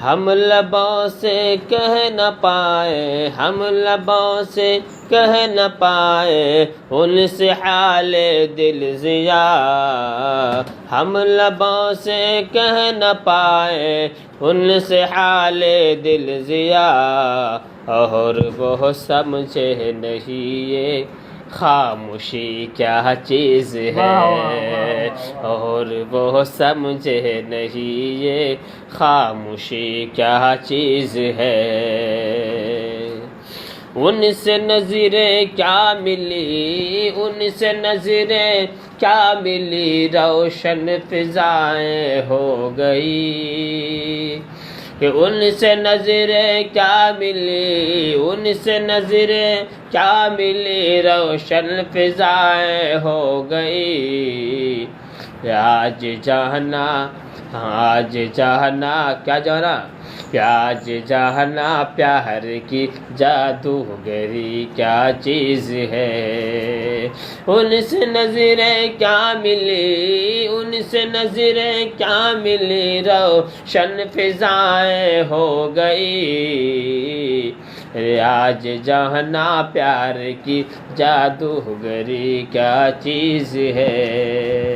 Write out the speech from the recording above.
ہم لبوں سے کہہ نہ پائے، ہم لبوں سے کہہ نہ پائے ان سے حال دل ضیا، ہم لبوں سے کہہ نہ پائے ان سے حال دل ضیا، اور وہ سمجھے نہیں یہ خاموشی کیا چیز ہے، اور وہ سمجھے نہیں یہ خاموشی کیا چیز ہے۔ ان سے نظریں کیا ملی، ان سے نظریں کیا ملی، روشن فضائیں ہو گئی، کہ ان سے نظریں کیا ملی، ان سے نظریں کیا ملی، روشن فضائیں ہو گئی۔ آج جانا، آج جانا، کیا جانا، آج جانا پیار کی جادوگری کیا چیز ہے۔ ان سے نظریں کیا ملی، ان سے نظریں کیا ملی، روشن فضائیں ہو گئی، آج جانا پیار کی جادوگری کیا چیز ہے۔